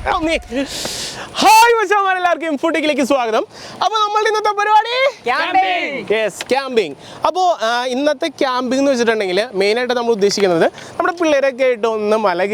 Hi മച്ചാമാർ, എല്ലാവർക്കും ഫുഡിലേക്ക് സ്വാഗതം. അപ്പോൾ നമ്മളുടെ ഇന്നത്തെ പരിപാടി ക്യാമ്പിംഗ്. അപ്പോൾ ഇന്നത്തെ ക്യാമ്പിംഗ് എന്ന് വെച്ചിട്ടുണ്ടെങ്കിൽ മെയിനായിട്ട് നമ്മൾ ഉദ്ദേശിക്കുന്നത് നമ്മുടെ പിള്ളേരൊക്കെ ആയിട്ട് ഒന്ന് മല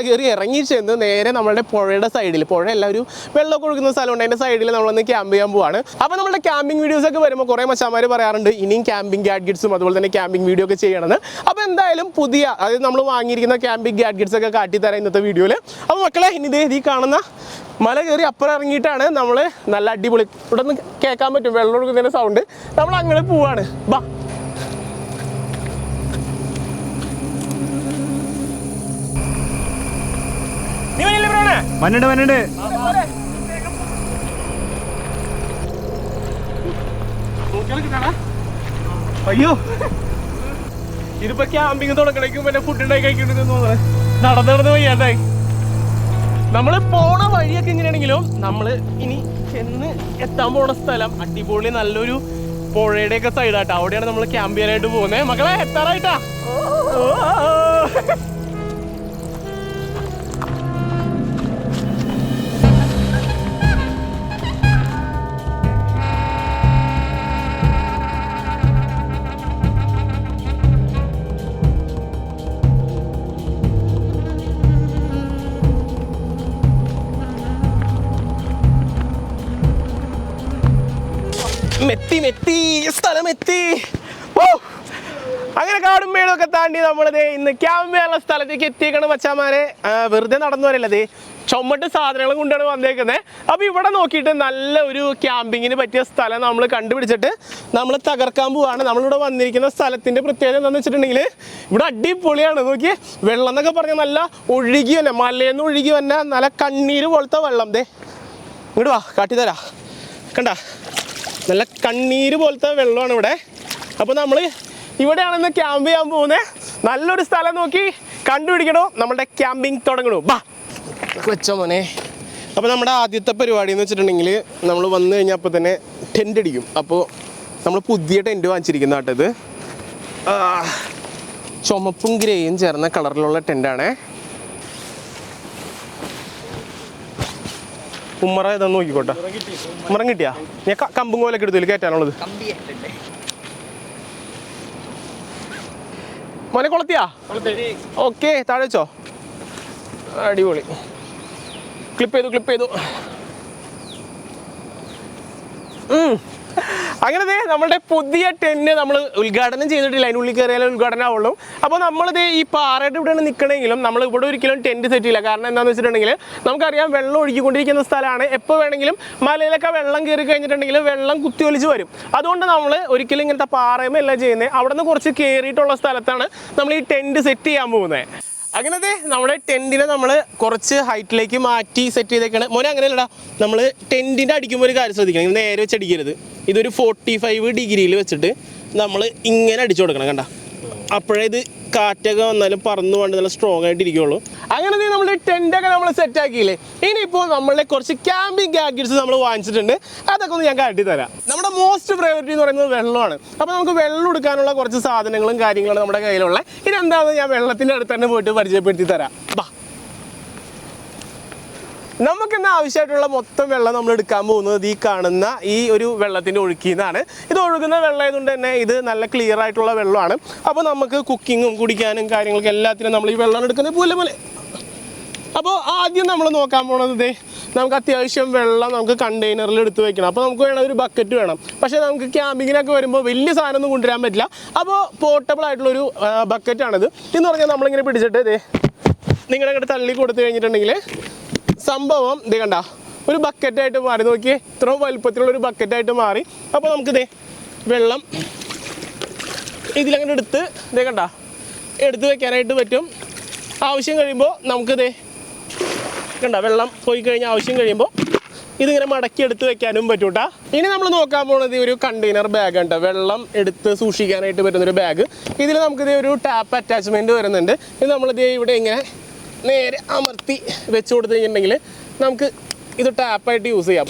കയറി ഇറങ്ങി ചെന്ന് നേരെ നമ്മുടെ പുഴയുടെ സൈഡിൽ, പുഴയല്ല ഒരു വെള്ളമൊക്കെ ഒഴുകുന്ന സ്ഥലമുണ്ട്, അതിൻ്റെ സൈഡിൽ നമ്മളൊന്ന് ക്യാമ്പ് ചെയ്യാൻ പോവാണ്. അപ്പോൾ നമ്മുടെ ക്യാമ്പിംഗ് വീഡിയോസ് ഒക്കെ വരുമ്പോൾ കുറേ മച്ചാമാർ പറയാറുണ്ട് ഇനിയും ക്യാമ്പിംഗ് ഗാഡ്ഗറ്റ്സും അതുപോലെ തന്നെ ക്യാമ്പിംഗ് വീഡിയോ ഒക്കെ ചെയ്യണമെന്ന്. അപ്പോൾ എന്തായാലും പുതിയ, അതായത് നമ്മൾ വാങ്ങിയിരിക്കുന്ന ക്യാമ്പിംഗ് ഗാഡ്ഗറ്റ്സ് ഒക്കെ കാട്ടിത്തരാം ഇന്നത്തെ വീഡിയോയിൽ. അപ്പോൾ മക്കളെ, ഇനി ഈ കാണുന്ന മല കയറി അപ്പുറം ഇറങ്ങിയിട്ടാണ് നമ്മൾ നല്ല അടിപൊളി, ഇവിടെ നിന്ന് കേൾക്കാൻ പറ്റും വെള്ളം ഒഴുകുന്നതിൻ്റെ സൗണ്ട്. നമ്മൾ അങ്ങനെ പോവാണ്. ബാ, മണ്ണിട് അയ്യോ, ഇതിപ്പോ ക്യാമ്പിങ് തുടങ്ങണേക്കും പിന്നെ ഫുഡ് ഉണ്ടായി കഴിക്കണ്ടെന്ന് നടന്നു വയ്യാണ്ടായി. നമ്മൾ പോണ വഴിയൊക്കെ എങ്ങനെയാണെങ്കിലും നമ്മൾ ഇനി ചെന്ന് എത്താൻ പോണ സ്ഥലം അടിപൊളി നല്ലൊരു പുഴയുടെയൊക്കെ സൈഡാട്ടോ. അവിടെയാണ് നമ്മൾ ക്യാമ്പ് ചെയ്യാനായിട്ട് പോകുന്നത്. മക്കളെ, എത്താറായിട്ടാ. മെത്തി സ്ഥലമെത്തി. ഓ, അങ്ങനെ കാടും മേടൊക്കെ താണ്ടി നമ്മളിത് ഇന്ന് ക്യാമ്പ് ചെയ്യാനുള്ള സ്ഥലത്തേക്ക് എത്തിയേക്കണം മച്ചാമാരെ. വെറുതെ നടന്നു വരല്ലത്, ചുമട്ട് സാധനങ്ങൾ കൊണ്ടാണ് വന്നേക്കുന്നത്. അപ്പോൾ ഇവിടെ നോക്കിയിട്ട് നല്ല ഒരു ക്യാമ്പിങ്ങിന് പറ്റിയ സ്ഥലം നമ്മൾ കണ്ടുപിടിച്ചിട്ട് നമ്മൾ തകർക്കാൻ പോവാണ്. നമ്മളിവിടെ വന്നിരിക്കുന്ന സ്ഥലത്തിൻ്റെ പ്രത്യേകത എന്താണെന്ന് വെച്ചിട്ടുണ്ടെങ്കിൽ ഇവിടെ അടിപൊളിയാണ്. നോക്കി, വെള്ളം എന്നൊക്കെ പറഞ്ഞാൽ നല്ല ഒഴുകി തന്നെ, മലയെന്ന് ഒഴുകി വന്ന നല്ല കണ്ണീര് പോലത്തെ വെള്ളം. ദേ ഇങ്ങോട്ട് വാ, കാട്ടിത്തരാ. കണ്ട, നല്ല കണ്ണീര് പോലത്തെ വെള്ളമാണ് ഇവിടെ. അപ്പോൾ നമ്മൾ ഇവിടെയാണെന്ന് ക്യാമ്പ് ചെയ്യാൻ പോകുന്നത്. നല്ലൊരു സ്ഥലം നോക്കി കണ്ടുപിടിക്കണോ, നമ്മുടെ ക്യാമ്പിങ് തുടങ്ങണോ. ബാ വെച്ചോ മോനെ. അപ്പോൾ നമ്മുടെ ആദ്യത്തെ പരിപാടി എന്ന് വെച്ചിട്ടുണ്ടെങ്കിൽ നമ്മൾ വന്നു കഴിഞ്ഞാൽ അപ്പോൾ തന്നെ ടെൻ്റ് അടിക്കും. അപ്പോൾ നമ്മൾ പുതിയ ടെൻറ്റ് വാങ്ങിച്ചിരിക്കുന്ന കേട്ടത് ചുമപ്പും ഗ്രേയും ചേർന്ന കളറിലുള്ള ടെൻ്റാണ്. ഉമ്മറ ഏതാന്ന് നോക്കിക്കോട്ടെ. ഉമ്മറം കിട്ടിയാ? ഞാൻ കമ്പും കോലൊക്കെ എടുത്തില്ല കയറ്റാനുള്ളത്. മോനെ കൊളത്തിയാ? ഓക്കെ, താഴെ വെച്ചോ. അടിപൊളി. ക്ലിപ്പ് ചെയ്തു. അങ്ങനെ നമ്മളുടെ പുതിയ ടെന്റ് നമ്മൾ ഉദ്ഘാടനം ചെയ്തിട്ടില്ല, അതിനുള്ളിൽ കയറിയാലും ഉദ്ഘാടനം ആവുള്ളൂ. അപ്പോൾ നമ്മളിത് ഈ പാറയുടെ ഇവിടെയാണ് നിൽക്കണമെങ്കിലും നമ്മൾ ഇവിടെ ഒരിക്കലും ടെന്റ് സെറ്റ് ചെയ്യില്ല. കാരണം എന്താണെന്ന് വെച്ചിട്ടുണ്ടെങ്കിൽ നമുക്കറിയാം വെള്ളം ഒഴുകിക്കൊണ്ടിരിക്കുന്ന സ്ഥലമാണ്. എപ്പോൾ വേണമെങ്കിലും മലയിലൊക്കെ വെള്ളം കയറി കഴിഞ്ഞിട്ടുണ്ടെങ്കിൽ വെള്ളം കുത്തിയൊലിച്ച് വരും. അതുകൊണ്ട് നമ്മൾ ഒരിക്കലും ഇങ്ങനത്തെ പാറയുമല്ല ചെയ്യുന്നത്. അവിടെ നിന്ന് കുറച്ച് കയറിയിട്ടുള്ള സ്ഥലത്താണ് നമ്മൾ ഈ ടെന്റ് സെറ്റ് ചെയ്യാൻ പോകുന്നത്. അങ്ങനത്തെ നമ്മുടെ ടെൻറ്റിനെ നമ്മൾ കുറച്ച് ഹൈറ്റിലേക്ക് മാറ്റി സെറ്റ് ചെയ്തേക്കാണ്. മോനെ അങ്ങനെയല്ലടാ, നമ്മൾ ടെൻറ്റിൻ്റെ അടിക്കുമ്പോൾ ഒരു കാര്യം ശ്രദ്ധിക്കണം, നേരെ വെച്ച് അടിക്കരുത്. ഇതൊരു 45 ഡിഗ്രിയിൽ വെച്ചിട്ട് നമ്മൾ ഇങ്ങനെ അടിച്ചു കൊടുക്കണം. കണ്ട, അപ്പോഴേ ഇത് കാറ്റൊക്കെ വന്നാലും പറന്നു പോകാണ്ട് നല്ല സ്ട്രോങ് ആയിട്ട് ഇരിക്കുകയുള്ളൂ. അങ്ങനെ നമ്മുടെ ടെൻറ്റൊക്കെ നമ്മൾ സെറ്റാക്കിയില്ലേ. ഇനിയിപ്പോൾ നമ്മളുടെ കുറച്ച് ക്യാമ്പിംഗ് ഗാഡ്ഗറ്റ്സ് നമ്മൾ വാങ്ങിച്ചിട്ടുണ്ട്. അതൊക്കെ ഒന്ന് ഞാൻ കാട്ടിത്തരാം. നമ്മുടെ മോസ്റ്റ് പ്രയോറിറ്റി എന്ന് പറയുന്നത് വെള്ളമാണ്. അപ്പോൾ നമുക്ക് വെള്ളം എടുക്കാനുള്ള കുറച്ച് സാധനങ്ങളും കാര്യങ്ങളാണ് നമ്മുടെ കയ്യിലുള്ള. ഇതെന്താണെന്ന് ഞാൻ വെള്ളത്തിൻ്റെ അടുത്ത് തന്നെ പോയിട്ട് പരിചയപ്പെടുത്തി തരാം. ബാ, നമുക്കെന്താ ആവശ്യമായിട്ടുള്ള മൊത്തം വെള്ളം നമ്മൾ എടുക്കാൻ പോകുന്നത് ഈ കാണുന്ന ഈ ഒരു വെള്ളത്തിൻ്റെ ഒഴുക്കിന്നാണ്. ഇത് ഒഴുകുന്ന വെള്ളം ആയതുകൊണ്ട് തന്നെ ഇത് നല്ല ക്ലിയർ ആയിട്ടുള്ള വെള്ളമാണ്. അപ്പോൾ നമുക്ക് കുക്കിങ്ങും കുടിക്കാനും കാര്യങ്ങൾക്ക് എല്ലാത്തിനും നമ്മൾ ഈ വെള്ളം എടുക്കുന്നത് പോലെ. അപ്പോൾ ആദ്യം നമ്മൾ നോക്കാൻ പോകുന്നത് നമുക്ക് അത്യാവശ്യം വെള്ളം നമുക്ക് കണ്ടെയ്നറിൽ എടുത്ത് വെക്കണം. അപ്പോൾ നമുക്ക് വേണം ഒരു ബക്കറ്റ് വേണം. പക്ഷേ നമുക്ക് ക്യാമ്പിങ്ങിനൊക്കെ വരുമ്പോൾ വലിയ സാധനമൊന്നും കൊണ്ടുവരാൻ പറ്റില്ല. അപ്പോൾ പോർട്ടബിൾ ആയിട്ടുള്ളൊരു ബക്കറ്റാണിത്. എന്ന് പറഞ്ഞാൽ നമ്മളിങ്ങനെ പിടിച്ചിട്ട് നിങ്ങളുടെ അങ്ങോട്ട് തള്ളി കൊടുത്തു കഴിഞ്ഞിട്ടുണ്ടെങ്കിൽ സംഭവം ഇത് കണ്ട ഒരു ബക്കറ്റായിട്ട് മാറി. നോക്കിയേ, ഇത്രയും വലുപ്പത്തിലുള്ളൊരു ബക്കറ്റായിട്ട് മാറി. അപ്പോൾ നമുക്കിതേ വെള്ളം ഇതിലങ്ങോട്ട് എടുത്ത് എടുത്ത് വെക്കാനായിട്ട് പറ്റും. ആവശ്യം കഴിയുമ്പോൾ നമുക്കിതേ കണ്ട വെള്ളം പോയി കഴിഞ്ഞാൽ ആവശ്യം കഴിയുമ്പോൾ ഇതിങ്ങനെ മടക്കി എടുത്ത് വെക്കാനും പറ്റൂട്ടാ. ഇനി നമ്മൾ നോക്കാൻ പോകുന്നത് ഒരു കണ്ടെയ്നർ ബാഗ് ഉണ്ട്, വെള്ളം എടുത്ത് സൂക്ഷിക്കാനായിട്ട് പറ്റുന്നൊരു ബാഗ്. ഇതിൽ നമുക്കിതേ ഒരു ടാപ്പ് അറ്റാച്ച്മെൻറ്റ് വരുന്നുണ്ട്. ഇത് നമ്മളിതേ ഇവിടെ ഇങ്ങനെ നേരെ അമർത്തി വെച്ച് കൊടുത്തു കഴിഞ്ഞിട്ടുണ്ടെങ്കിൽ നമുക്ക് ഇത് ടാപ്പായിട്ട് യൂസ് ചെയ്യാം.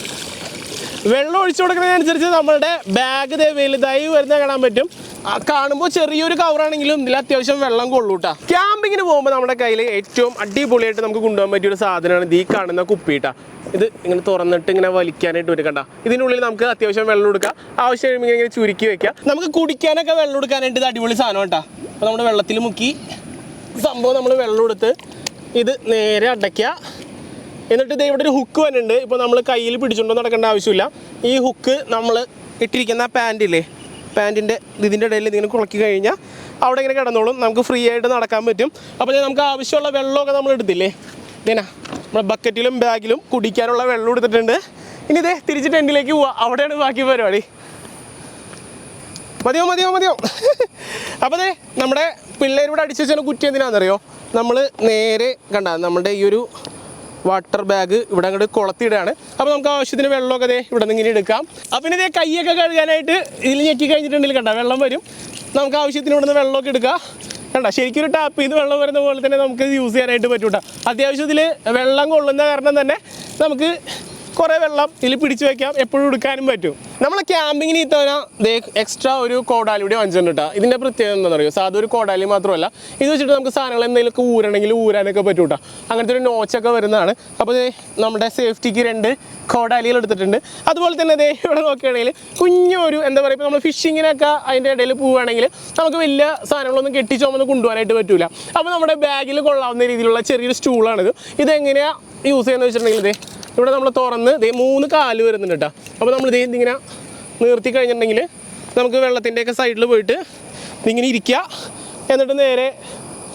വെള്ളം ഒഴിച്ചു കൊടുക്കുന്നതിനനുസരിച്ച് നമ്മളുടെ ബാഗ് വലുതായി വരുന്നത് കാണാൻ പറ്റും. കാണുമ്പോൾ ചെറിയൊരു കവറാണെങ്കിലും ഇതിൽ അത്യാവശ്യം വെള്ളം കൊള്ളൂട്ടാ. ക്യാമ്പിങ്ങിന് പോകുമ്പോൾ നമ്മുടെ കയ്യിൽ ഏറ്റവും അടിപൊളിയായിട്ട് നമുക്ക് കൊണ്ടുപോകാൻ പറ്റിയ ഒരു സാധനമാണ് ഈ കാണുന്ന കുപ്പിട്ടാ. ഇത് ഇങ്ങനെ തുറന്നിട്ട് ഇങ്ങനെ വലിക്കാനായിട്ട് വരും കണ്ട. ഇതിനുള്ളിൽ നമുക്ക് അത്യാവശ്യം വെള്ളം എടുക്കാം, ആവശ്യം ഇങ്ങനെ ചുരുക്കി വെക്കാം. നമുക്ക് കുടിക്കാനൊക്കെ വെള്ളം എടുക്കാനായിട്ട് ഇത് അടിപൊളി സാധനം കേട്ടോ. അപ്പോൾ നമ്മുടെ വെള്ളത്തിൽ മുക്കി സംഭവം നമ്മൾ വെള്ളം എടുത്ത് ഇത് നേരെ അടയ്ക്കുക. എന്നിട്ട് ഇത് ഇവിടെ ഒരു ഹുക്ക് വരുന്നുണ്ട്. ഇപ്പോൾ നമ്മൾ കയ്യിൽ പിടിച്ചുകൊണ്ട് നടക്കേണ്ട ആവശ്യമില്ല. ഈ ഹുക്ക് നമ്മൾ ഇട്ടിരിക്കുന്ന പാൻറ്റില്ലേ, പാൻറ്റിൻ്റെ ഇതിൻ്റെ ഇടയിൽ ഇങ്ങനെ കുളക്കി കഴിഞ്ഞാൽ അവിടെ ഇങ്ങനെ കിടന്നോളും. നമുക്ക് ഫ്രീ ആയിട്ട് നടക്കാൻ പറ്റും. അപ്പോൾ നമുക്ക് ആവശ്യമുള്ള വെള്ളമൊക്കെ നമ്മൾ എടുത്തില്ലേ, ഇതേനാ നമ്മുടെ ബക്കറ്റിലും ബാഗിലും കുടിക്കാനുള്ള വെള്ളം എടുത്തിട്ടുണ്ട്. ഇനി ഇതേ തിരിച്ച് ടെൻറ്റിലേക്ക് പോവാം. അവിടെയാണ് ബാക്കി പരിപാടി. മതിയോ അപ്പോൾ അതെ നമ്മുടെ പിള്ളേരോട് അടിച്ചു വെച്ചാൽ കുറ്റി എന്തിനാണെന്നറിയോ, നമ്മൾ നേരെ കണ്ട നമ്മുടെ ഈ ഒരു വാട്ടർ ബാഗ് ഇവിടെ അങ്ങോട്ട് കുളത്തിയിടുകയാണ്. അപ്പോൾ നമുക്ക് ആവശ്യത്തിന് വെള്ളമൊക്കെ അതെ ഇവിടെ നിന്ന് ഇങ്ങനെ എടുക്കാം. അപ്പം പിന്നെ ഇതേ കൈയൊക്കെ കഴുകാനായിട്ട് ഇതിൽ ഞെക്കി കഴിഞ്ഞിട്ടുണ്ടെങ്കിൽ കണ്ട വെള്ളം വരും. നമുക്ക് ആവശ്യത്തിന് ഇവിടെ നിന്ന് വെള്ളമൊക്കെ എടുക്കാം. കണ്ട ശരിക്കും ഒരു ടാപ്പ് ചെയ്ത് വെള്ളം വരുന്ന പോലെ തന്നെ നമുക്ക് യൂസ് ചെയ്യാനായിട്ട് പറ്റൂട്ടാ. അത്യാവശ്യം ഇതിൽ വെള്ളം കൊള്ളുന്ന കാരണം തന്നെ നമുക്ക് കുറേ വെള്ളം ഇതിൽ പിടിച്ചു വയ്ക്കാം, എപ്പോഴും എടുക്കാനും പറ്റും. നമ്മൾ ക്യാമ്പിങ്ങിന് ഇത്തവണ എക്സ്ട്രാ ഒരു കോടാലിയുടെ വാങ്ങിച്ചിട്ടുണ്ട് കേട്ടോ. ഇതിൻ്റെ പ്രത്യേകത എന്താണെന്ന് അറിയോ, സാധാ ഒരു കോടാലി മാത്രമല്ല, ഇത് വെച്ചിട്ട് നമുക്ക് സാധനങ്ങൾ എന്തെങ്കിലുമൊക്കെ ഊരണമെങ്കിൽ ഊരാനൊക്കെ പറ്റും കേട്ടോ. അങ്ങനത്തെ ഒരു നോച്ചൊക്കെ വരുന്നതാണ്. അപ്പോൾ നമ്മുടെ സേഫ്റ്റിക്ക് 2 കോടാലികൾ എടുത്തിട്ടുണ്ട്. അതുപോലെ തന്നെ ഇവിടെ നോക്കുകയാണെങ്കിൽ കുഞ്ഞൊരു എന്താ പറയുക, ഇപ്പോൾ നമ്മൾ ഫിഷിങ്ങിനൊക്കെ അതിൻ്റെ ഇടയിൽ പോവുകയാണെങ്കിൽ നമുക്ക് വലിയ സാധനങ്ങളൊന്നും കെട്ടിച്ചോമെന്ന് കൊണ്ടുപോകാനായിട്ട് പറ്റില്ല. അപ്പോൾ നമ്മുടെ ബാഗിൽ കൊള്ളാവുന്ന രീതിയിലുള്ള ചെറിയൊരു സ്റ്റൂളാണിത്. ഇതെങ്ങനെയാണ് യൂസ് ചെയ്യുന്നത് വെച്ചിട്ടുണ്ടെങ്കിൽ ഇവിടെ നമ്മൾ തുറന്ന് 3 കാല് വരുന്നുണ്ട് കേട്ടോ. അപ്പോൾ നമ്മൾ ഇതിങ്ങനെ നിർത്തി കഴിഞ്ഞിട്ടുണ്ടെങ്കിൽ നമുക്ക് വെള്ളത്തിൻ്റെയൊക്കെ സൈഡിൽ പോയിട്ട് ഇതിങ്ങനെ ഇരിക്കുക. എന്നിട്ട് നേരെ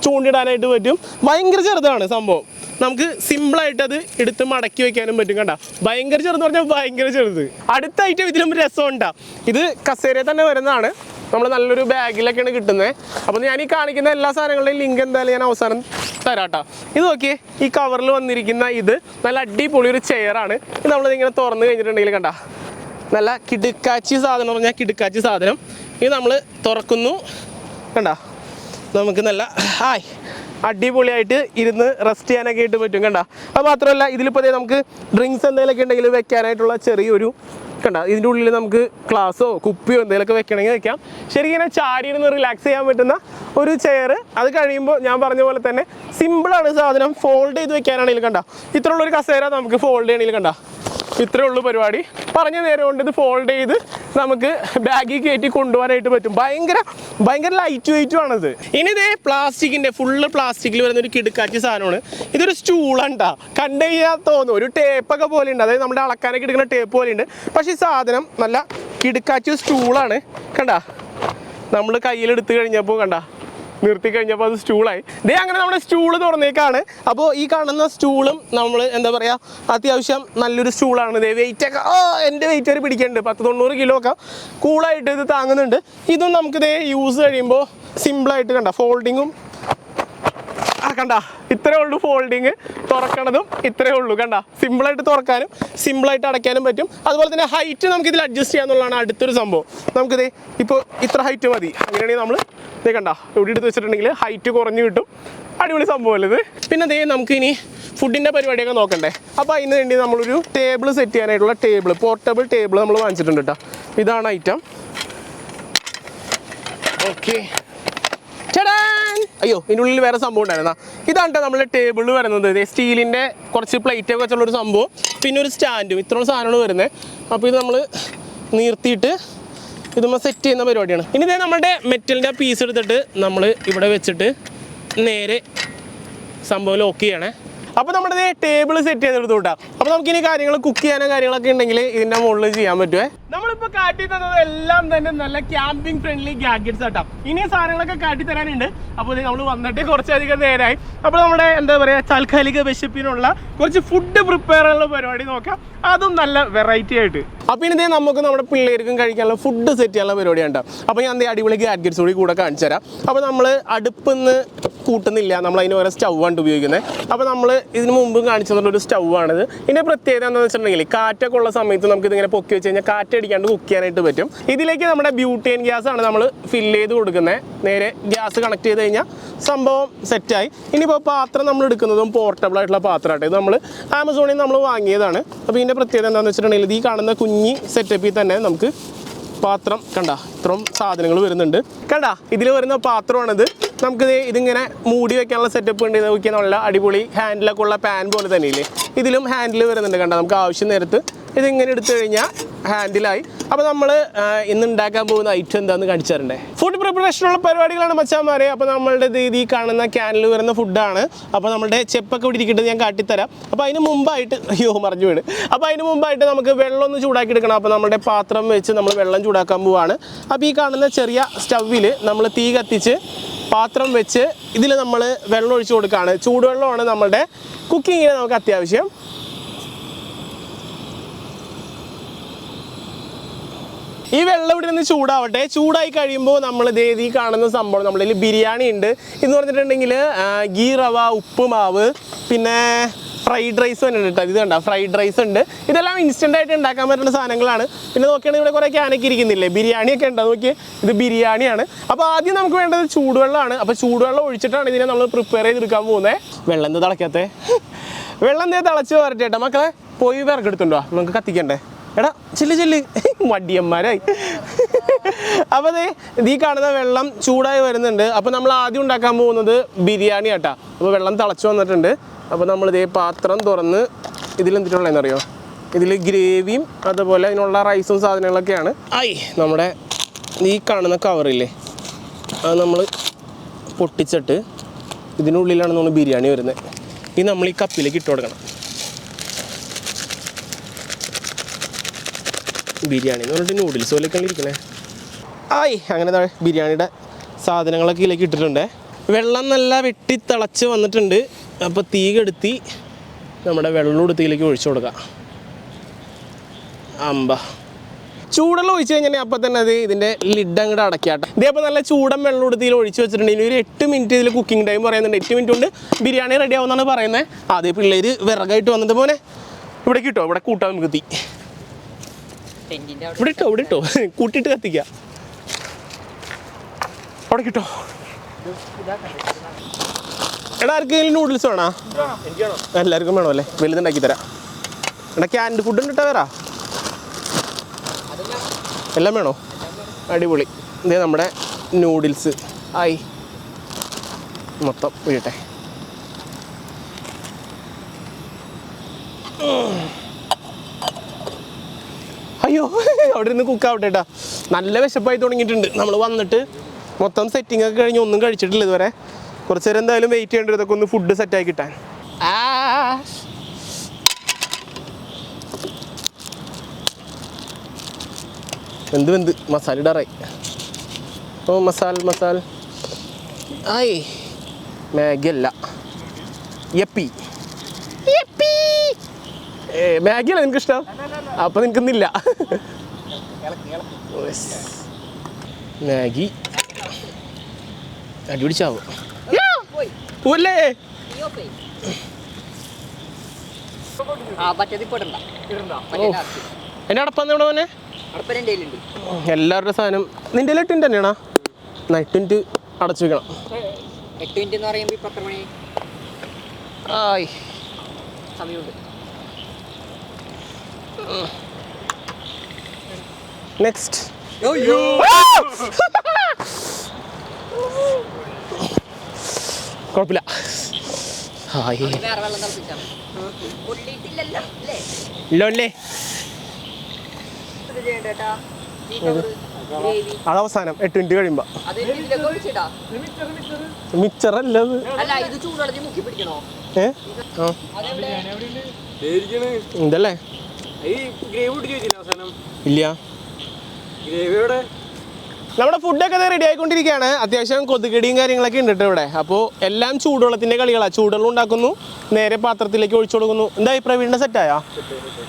ചൂണ്ടിടാനായിട്ട് പറ്റും. ഭയങ്കര ചെറുതാണ് സംഭവം. നമുക്ക് സിമ്പിളായിട്ട് അത് എടുത്ത് മടക്കി വയ്ക്കാനും പറ്റും കണ്ട. ഭയങ്കര ചെറുതെന്ന് പറഞ്ഞാൽ ഭയങ്കര ചെറുത്. അടുത്ത ഐറ്റം ഇതിലും രസമുണ്ടാ. ഇത് കസേരയിൽ തന്നെ വരുന്നതാണ്. നമ്മൾ നല്ലൊരു ബാഗിലൊക്കെയാണ് കിട്ടുന്നത്. അപ്പോൾ ഞാൻ ഈ കാണിക്കുന്ന എല്ലാ സാധനങ്ങളുടെയും ലിങ്ക് എന്തായാലും ഞാൻ അവസാനം തരാട്ടോ. ഇത് നോക്കിയേ, ഈ കവറിൽ വന്നിരിക്കുന്ന ഇത് നല്ല അടിപൊളി ഒരു ചെയറാണ്. ഇത് നമ്മളിങ്ങനെ തുറന്ന് കഴിഞ്ഞിട്ടുണ്ടെങ്കിൽ കണ്ട നല്ല കിടുക്കാച്ചി സാധനം പറഞ്ഞാൽ കിടുക്കാച്ചി സാധനം. ഇത് നമ്മൾ തുറക്കുന്നു കണ്ട, നമുക്ക് നല്ല അടിപൊളിയായിട്ട് ഇരുന്ന് റെസ്റ്റ് ചെയ്യാനൊക്കെ ആയിട്ട് പറ്റും കണ്ട. അത് മാത്രമല്ല ഇതിലിപ്പോൾ നമുക്ക് ഡ്രിങ്ക്സ് എന്തെങ്കിലുമൊക്കെ ഉണ്ടെങ്കിൽ വെക്കാനായിട്ടുള്ള ചെറിയൊരു കണ്ട, ഇതിൻ്റെ ഉള്ളിൽ നമുക്ക് ഗ്ലാസ്സോ കുപ്പിയോ എന്തെങ്കിലുമൊക്കെ വെക്കണമെങ്കിൽ വെക്കാം. ശരിക്കും ഇങ്ങനെ ചാടിയിരുന്ന് റിലാക്സ് ചെയ്യാൻ പറ്റുന്ന ഒരു ചെയർ. അത് കഴിയുമ്പോൾ ഞാൻ പറഞ്ഞ പോലെ തന്നെ സിമ്പിളാണ് സാധനം. ഫോൾഡ് ചെയ്ത് വെക്കാനാണെങ്കിലും കണ്ട, ഇത്രയുള്ളൊരു കസേര നമുക്ക് ഫോൾഡ് ചെയ്യണമെങ്കിൽ കണ്ട, ഇത്രയേ ഉള്ളൂ പരിപാടി. പറഞ്ഞ നേരം കൊണ്ട് ഇത് ഫോൾഡ് ചെയ്ത് നമുക്ക് ബാഗിൽ കയറ്റി കൊണ്ടുപോകാനായിട്ട് പറ്റും. ഭയങ്കര ലൈറ്റ് വെയിറ്റും ആണിത്. ഇനി ഇതേ പ്ലാസ്റ്റിക്കിൻ്റെ ഫുള്ള് പ്ലാസ്റ്റിക്കിൽ വരുന്ന ഒരു കിടുക്കാച്ചി സാധനമാണ്. ഇതൊരു സ്റ്റൂളാണ് കേട്ടോ. കണ്ടു കഴിഞ്ഞാൽ തോന്നും ഒരു ടേപ്പൊക്കെ പോലെ ഉണ്ട്, അതായത് നമ്മുടെ അളക്കാനൊക്കെ എടുക്കുന്ന ടേപ്പ് പോലെ ഉണ്ട്. പക്ഷേ ഈ സാധനം നല്ല കിടുക്കാച്ചി സ്റ്റൂളാണ് കണ്ട. നമ്മൾ കയ്യിലെടുത്ത് കഴിഞ്ഞപ്പോൾ കണ്ട നിർത്തി കഴിഞ്ഞപ്പോൾ അത് സ്റ്റൂളായി. അങ്ങനെ നമ്മുടെ സ്റ്റൂള് തുറന്നേക്കാണ്. അപ്പോൾ ഈ കാണുന്ന സ്റ്റൂളും നമ്മൾ എന്താ പറയുക അത്യാവശ്യം നല്ലൊരു സ്റ്റൂളാണ്. വെയിറ്റൊക്കെ എൻ്റെ വെയിറ്റ് വരെ പിടിക്കുന്നുണ്ട്. 190 കിലോ ഒക്കെ കൂളായിട്ട് ഇത് താങ്ങുന്നുണ്ട്. ഇതും നമുക്കിത് യൂസ് കഴിയുമ്പോൾ സിമ്പിളായിട്ട് കണ്ട ഫോൾഡിങ്ങും കണ്ട ഇത്രയേ ഉള്ളൂ. ഫോൾഡിങ് തുറക്കണതും ഇത്രയേ ഉള്ളൂ കണ്ട. സിമ്പിളായിട്ട് തുറക്കാനും സിമ്പിളായിട്ട് അടയ്ക്കാനും പറ്റും. അതുപോലെ തന്നെ ഹൈറ്റ് നമുക്കിതിൽ അഡ്ജസ്റ്റ് ചെയ്യാന്നുള്ളതാണ് അടുത്തൊരു സംഭവം. നമുക്കിത് ഇപ്പോൾ ഇത്ര ഹൈറ്റ് മതി, അങ്ങനെയാണെങ്കിൽ നമ്മൾ ഇത് കണ്ട ഇവിടെ എടുത്ത് വെച്ചിട്ടുണ്ടെങ്കിൽ ഹൈറ്റ് കുറഞ്ഞു കിട്ടും. അടിപൊളി സംഭവമല്ലേ ഇത്. പിന്നെ നമുക്ക് ഇനി ഫുഡിൻ്റെ പരിപാടിയൊക്കെ നോക്കണ്ടേ. അപ്പോൾ അതിന് വേണ്ടി നമ്മളൊരു ടേബിൾ സെറ്റ് ചെയ്യാനായിട്ടുള്ള പോർട്ടബിൾ ടേബിൾ നമ്മൾ വാങ്ങിച്ചിട്ടുണ്ട് കേട്ടോ. ഇതാണ് ഐറ്റം. ഓക്കെ, അയ്യോ ഇതിനുള്ളിൽ വേറെ സംഭവം ഉണ്ടായിരുന്ന. ഇതാണ് കേട്ടോ നമ്മുടെ ടേബിളിൽ വരുന്നത്. സ്റ്റീലിൻ്റെ കുറച്ച് പ്ലേറ്റൊക്കെ വെച്ചുള്ളൊരു സംഭവം, പിന്നെ ഒരു സ്റ്റാൻഡും, ഇത്രയും സാധനമാണ് വരുന്നത്. അപ്പോൾ ഇത് നമ്മൾ നിർത്തിയിട്ട് ഇതുമ്പോൾ സെറ്റ് ചെയ്യുന്ന പരിപാടിയാണ്. ഇനി ഇതേ നമ്മുടെ മെറ്റലിൻ്റെ പീസ് എടുത്തിട്ട് നമ്മൾ ഇവിടെ വെച്ചിട്ട് നേരെ സംഭവം ലോക്ക് ചെയ്യണേ. അപ്പോൾ നമ്മുടെ ടേബിൾ സെറ്റ് ചെയ്തെടുത്തു കൂട്ടാം. അപ്പോൾ നമുക്കിനി കാര്യങ്ങൾ കുക്ക് ചെയ്യാനോ കാര്യങ്ങളൊക്കെ ഉണ്ടെങ്കിൽ ഇതിൻ്റെ മുകളിൽ ചെയ്യാൻ പറ്റുമേ. നമ്മളിപ്പോൾ കാട്ടി തന്നത് എല്ലാം തന്നെ നല്ല ക്യാമ്പിംഗ് ഫ്രണ്ട്ലി ഗാഡ്ജറ്റ്സ് ആട്ടാം. ഇനി സാധനങ്ങളൊക്കെ കാട്ടി തരാനുണ്ട്. അപ്പോൾ നമ്മൾ വന്നിട്ട് കുറച്ചധികം നേരമായി. അപ്പോൾ നമ്മുടെ എന്താ പറയുക താൽക്കാലിക വിശപ്പിനുള്ള കുറച്ച് ഫുഡ് പ്രിപ്പയർ ചെയ്യാനുള്ള പരിപാടി നോക്കാം. അതും നല്ല വെറൈറ്റി ആയിട്ട്. അപ്പോൾ ഇനി നമുക്ക് നമ്മുടെ പിള്ളേർക്കും കഴിക്കാനുള്ള ഫുഡ് സെറ്റ് ചെയ്യാനുള്ള പരിപാടിയാണ്. അപ്പോൾ ഞാൻ അടിപൊളി ഗാഡ്ജറ്റ്സ് കൂടെ കാണിച്ചു തരാം. അപ്പോൾ നമ്മൾ അടുപ്പിന്ന് കൂട്ടുന്നില്ല, നമ്മൾ അതിന് ഓരോ സ്റ്റൗവാണ് ഉപയോഗിക്കുന്നത്. അപ്പോൾ നമ്മൾ ഇതിന് മുമ്പ് കാണിച്ചു തന്നൊരു സ്റ്റൗവാണിത്. ഇതിൻ്റെ പ്രത്യേകത എന്താണെന്ന് വെച്ചിട്ടുണ്ടെങ്കിൽ കാറ്റൊക്കെ ഉള്ള സമയത്ത് നമുക്ക് ഇതിങ്ങനെ പൊക്കി വെച്ച് കഴിഞ്ഞാൽ കാറ്റടിക്കാണ്ട് കുക്ക് ചെയ്യാനായിട്ട് പറ്റും. ഇതിലേക്ക് നമ്മുടെ ബ്യൂട്ടേൻ ഗ്യാസാണ് നമ്മൾ ഫില്ല് ചെയ്ത് കൊടുക്കുന്നത്. നേരെ ഗ്യാസ് കണക്ട് ചെയ്ത് കഴിഞ്ഞാൽ സംഭവം സെറ്റായി. ഇനിയിപ്പോൾ പാത്രം നമ്മൾ എടുക്കുന്നതും പോർട്ടബിൾ ആയിട്ടുള്ള പാത്രമായിട്ട് ഇത് നമ്മൾ ആമസോണിൽ നിന്ന് നമ്മൾ വാങ്ങിയതാണ്. അപ്പോൾ ഇതിൻ്റെ പ്രത്യേകത എന്താണെന്ന് വെച്ചിട്ടുണ്ടെങ്കിൽ ഈ കാണുന്ന കുഞ്ഞി സെറ്റപ്പിൽ തന്നെ നമുക്ക് പാത്രം കണ്ട ഇത്രയും സാധനങ്ങൾ വരുന്നുണ്ട്. കണ്ട ഇതിൽ വരുന്ന പാത്രമാണിത്. നമുക്കിത് ഇതിങ്ങനെ മൂടി വെക്കാനുള്ള സെറ്റപ്പ് ഉണ്ട്. ഇത് നോക്കിയാൽ നല്ല അടിപൊളി ഹാൻഡിലൊക്കെ ഉള്ള പാൻ പോലെ തന്നെയില്ലേ, ഇതിലും ഹാൻഡിൽ വരുന്നുണ്ട്. കണ്ട നമുക്ക് ആവശ്യം നേരത്ത് ഇതിങ്ങനെ എടുത്തു കഴിഞ്ഞാൽ ഹാൻഡിലായി. അപ്പോൾ നമ്മൾ ഇന്ന് ഉണ്ടാക്കാൻ പോകുന്ന ഐറ്റം എന്താണെന്ന് കാണിച്ചു തരണ്ടേ. ഫുഡ് പ്രിപ്പറേഷനുള്ള പരിപാടികളാണ് മച്ചാന്മാരെ. അപ്പോൾ നമ്മളുടെ ഈ കാണുന്ന ക്യാനിൽ വരുന്ന ഫുഡാണ്. അപ്പോൾ നമ്മുടെ ചെപ്പൊക്കെ ഇവിടെ ഇരിക്കുന്നത് ഞാൻ കാട്ടിത്തരാം. അപ്പോൾ അതിന് മുമ്പായിട്ട് മറിഞ്ഞു വീണ്. അപ്പോൾ അതിന് മുമ്പായിട്ട് നമുക്ക് വെള്ളം ഒന്ന് ചൂടാക്കി എടുക്കണം. അപ്പോൾ നമ്മുടെ പാത്രം വെച്ച് നമ്മൾ വെള്ളം ചൂടാക്കാൻ പോവാണ്. അപ്പോൾ ഈ കാണുന്ന ചെറിയ സ്റ്റൗവിൽ നമ്മൾ തീ കത്തിച്ച് പാത്രം വെച്ച് ഇതിൽ നമ്മൾ വെള്ളം ഒഴിച്ച് കൊടുക്കുകയാണ്. ചൂടുവെള്ളമാണ് നമ്മുടെ കുക്കിങ്ങിന് നമുക്ക് അത്യാവശ്യം. ഈ വെള്ളം ഇവിടെ നിന്ന് ചൂടാവട്ടെ. ചൂടായി കഴിയുമ്പോൾ നമ്മൾ ഈ കാണുന്ന സംഭവം നമ്മളിൽ ബിരിയാണി ഉണ്ട്. എന്ന് പറഞ്ഞിട്ടുണ്ടെങ്കിൽ ഗീ റവ, ഉപ്പുമാവ്, പിന്നെ ഫ്രൈഡ് റൈസ് തന്നെ ഉണ്ട് കേട്ടോ. ഇത് കണ്ട ഫ്രൈഡ് റൈസ് ഉണ്ട്. ഇതെല്ലാം ഇൻസ്റ്റൻ്റായിട്ട് ഉണ്ടാക്കാൻ പറ്റുന്ന സാധനങ്ങളാണ്. പിന്നെ നോക്കുകയാണെങ്കിൽ ഇവിടെ കുറേ ക്യാനൊക്കെ ഇരിക്കുന്നില്ലേ, ബിരിയാണിയൊക്കെ ഉണ്ട്. നോക്കി ഇത് ബിരിയാണിയാണ്. അപ്പോൾ ആദ്യം നമുക്ക് വേണ്ടത് ചൂടുവെള്ളമാണ്. അപ്പോൾ ചൂടുവെള്ളം ഒഴിച്ചിട്ടാണ് ഇതിനെ നമ്മൾ പ്രിപ്പയർ ചെയ്തെടുക്കാൻ പോകുന്നത്. വെള്ളം എന്താ തിളയ്ക്കാത്തേ? വെള്ളം എന്താ തിളച്ച് വരട്ടെ കേട്ടോ മക്കളെ. പോയി വിറകെടുത്തുണ്ടോ, നമുക്ക് കത്തിക്കണ്ടേ? എടാ ചെല്ല് മടിയന്മാരായി. അപ്പോൾ ഈ കാണുന്ന വെള്ളം ചൂടായി വരുന്നുണ്ട്. അപ്പോൾ നമ്മൾ ആദ്യം ഉണ്ടാക്കാൻ പോകുന്നത് ബിരിയാണി കേട്ടോ. അപ്പോൾ വെള്ളം തിളച്ച് വന്നിട്ടുണ്ട്. അപ്പോൾ നമ്മൾ പാത്രം തുറന്ന് ഇതിലെന്തിട്ടുള്ളതെന്ന് അറിയോ, ഇതിൽ ഗ്രേവിയും അതുപോലെ അതിനുള്ള റൈസും സാധനങ്ങളൊക്കെയാണ്. നമ്മുടെ ഈ കാണുന്ന കവറില്ലേ, അത് നമ്മൾ പൊട്ടിച്ചിട്ട് ഇതിനുള്ളിലാണ് നമ്മൾ ബിരിയാണി വരുന്നത്. ഇത് നമ്മൾ ഈ കപ്പിലേക്ക് ഇട്ട് കൊടുക്കണം. ബിരിയാണി എന്ന് പറഞ്ഞിട്ട് നൂഡിൽസ് പോലെയൊക്കെയാണ് ഇരിക്കണേ. അങ്ങനെ ബിരിയാണിയുടെ സാധനങ്ങളൊക്കെ ഇതിലേക്ക് ഇട്ടിട്ടുണ്ട്. വെള്ളം നല്ല വെട്ടി തിളച്ച് വന്നിട്ടുണ്ട്. അപ്പോൾ തീ കെടുത്തി നമ്മുടെ വെള്ളം എടുത്തിലേക്ക് ഒഴിച്ചു കൊടുക്കാം. ചൂടെല്ലാം ഒഴിച്ച് കഴിഞ്ഞാൽ അപ്പോൾ തന്നെ അത് ഇതിൻ്റെ ലിഡ് അങ്ങോട്ട് അടയ്ക്കാട്ടെ. ഇതേപ്പോൾ നല്ല ചൂടൻ വെള്ളം എടുത്തിൽ ഒഴിച്ച് വെച്ചിട്ടുണ്ടെങ്കിൽ ഒരു 8 മിനിറ്റ് ഇതിൽ കുക്കിംഗ് ടൈം പറയുന്നുണ്ട്. 8 മിനിറ്റ് കൊണ്ട് ബിരിയാണി റെഡി ആവുമെന്നാണ് പറയുന്നത്. അതേ പിള്ളേർ വിറകായിട്ട് വന്നിട്ട് പോലെ ഇവിടെ കിട്ടോ, ഇവിടെ കൂട്ടാൻ നമുക്ക് തീ ഇവിടെ ഇട്ടോ കൂട്ടിയിട്ട് കത്തിക്കുക. അവിടെ കിട്ടോ. എടാ ആർക്കെങ്കിലും നൂഡിൽസ് വേണോ? എല്ലാവർക്കും വേണോ അല്ലേ? വലുതുണ്ടാക്കി തരാം. എടാ ക്യാൻഡ് ഫുഡ് ഉണ്ട് കേട്ടോ. വേറെ എല്ലാം വേണോ? അടിപൊളി. ഇതേ നമ്മുടെ നൂഡിൽസ് മൊത്തം വീട്ടെ. അയ്യോ അവിടെ ഇരുന്ന് കുക്കാവട്ടെ കേട്ടോ. നല്ല വിശപ്പായി തുടങ്ങിയിട്ടുണ്ട്. നമ്മൾ വന്നിട്ട് മൊത്തം സെറ്റിംഗ് ഒക്കെ കഴിഞ്ഞ് ഒന്നും കഴിച്ചിട്ടില്ല ഇതുവരെ. കുറച്ച് നേരം എന്തായാലും വെയിറ്റ് ചെയ്യേണ്ടത് ഇതൊക്കെ ഒന്ന് ഫുഡ് സെറ്റായി കിട്ടാൻ. വെന്ത് മസാല ഇടാറായി. മസാല മാഗി അല്ല, യപ്പി മാഗിയല്ല നിനക്കിഷ്ടം? അപ്പം നിനക്കൊന്നില്ല. മാഗി അടിപിടിച്ചാവും അല്ലേ? എന്നെ അടപ്പാന്ന് ഇവിടെ പോന്നെ എല്ലാവരുടെ സാധനം നിൻ്റെ 8 മിനിറ്റ് തന്നെയാണോ? 8 മിനിറ്റ് അടച്ചു വെക്കണം. 8 മിനിറ്റ് എന്ന് പറയുമ്പോൾ 10 മണി സമയമുണ്ട്. നെക്സ്റ്റ് കുഴപ്പമില്ല. ഇല്ലേ അത് അവസാനം 8 മിനിറ്റ് കഴിയുമ്പോ മിച്ചറല്ലത്. ഇതല്ലേ ഇല്ല. നമ്മുടെ ഫുഡൊക്കെ റെഡി ആയിക്കൊണ്ടിരിക്കുകയാണ്. അത്യാവശ്യം കൊതുകടിയും കാര്യങ്ങളൊക്കെ ഉണ്ട് ഇവിടെ. അപ്പോൾ എല്ലാം ചൂടുവെള്ളത്തിൻ്റെ കളികളാണ്. ചൂടുവെള്ളം ഉണ്ടാക്കുന്നു, നേരെ പാത്രത്തിലേക്ക് ഒഴിച്ചു കൊടുക്കുന്നു. എന്താ പ്രവീണിൻ്റെ സെറ്റായാ?